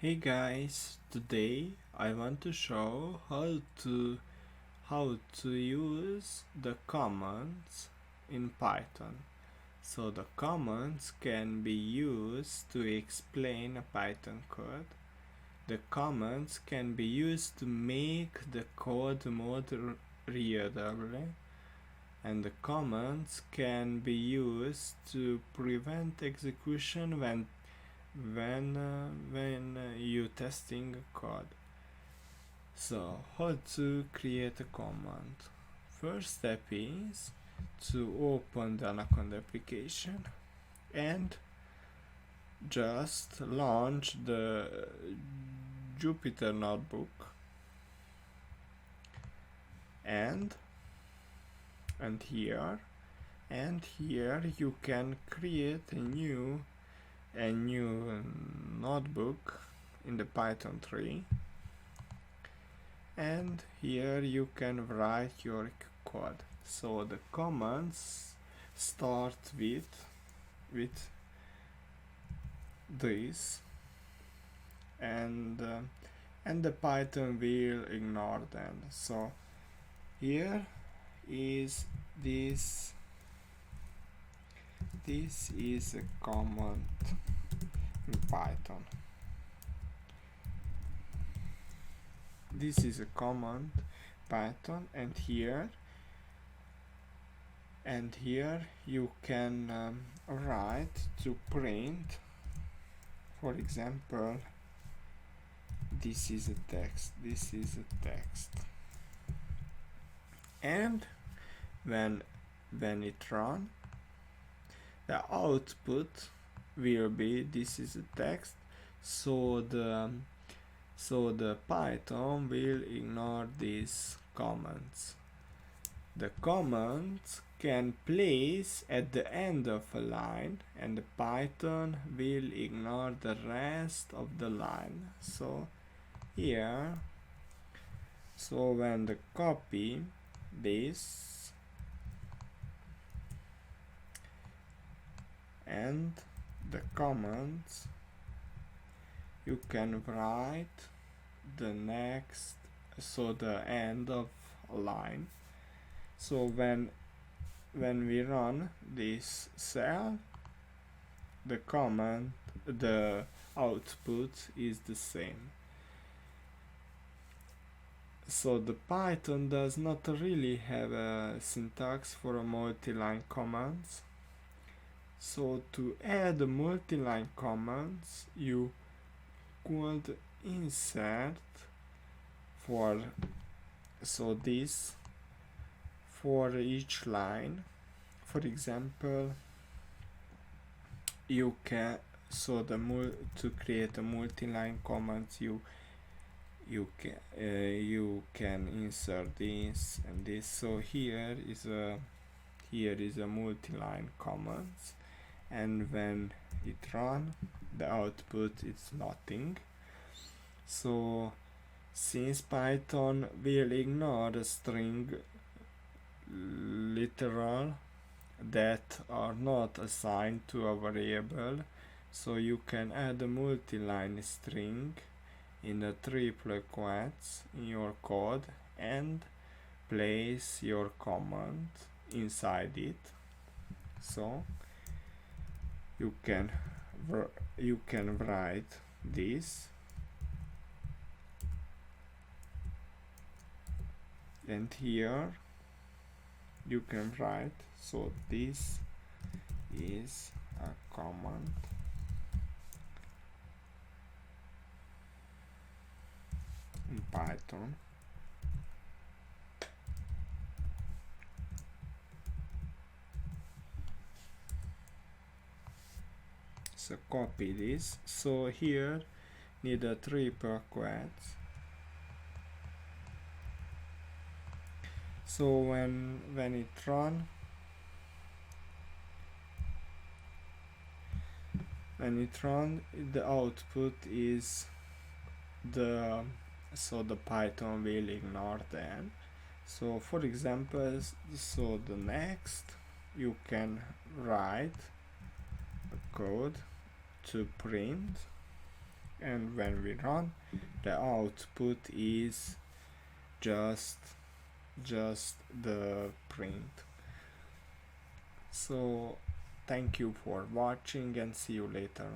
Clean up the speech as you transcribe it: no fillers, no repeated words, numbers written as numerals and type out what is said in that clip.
Hey guys, today I want to show how to use the commands in Python. So the commands can be used to explain a Python code. The commands can be used to make the code more readable, and the commands can be used to prevent execution when you testing code. So how to create a command? First step is to open the Anaconda application and just launch the Jupyter notebook and here you can create a new notebook in the Python 3, and here you can write your code. So the commands start with this, and the Python will ignore them. So here is this is a command in Python. This is a command Python, and here you can write to print. For example, this is a text, and when it runs, the output will be this is a text. So the Python will ignore these commands. The commands can place at the end of a line, and the Python will ignore the rest of the line. So here, when the copy this and the commands, you can write the next, so the end of a line. So when we run this cell, the output is the same. So the Python does not really have a syntax for a multi-line commands. So to add multi-line commands, you could insert for each line. For example, you can to create a multi-line commands, you can insert this and this. So here is a multi-line commands, and when it run, the output is nothing. So since Python will ignore the string literal that are not assigned to a variable, so you can add a multi-line string in the triple quotes in your code and place your command inside it. So you can write this, and here you can write, so this is a command in Python. So copy this. So here need a triple quotes. So when it run, the output is the Python will ignore them. So for example, so the next you can write a code to print and when we run, the output is just the print. So thank you for watching and see you later.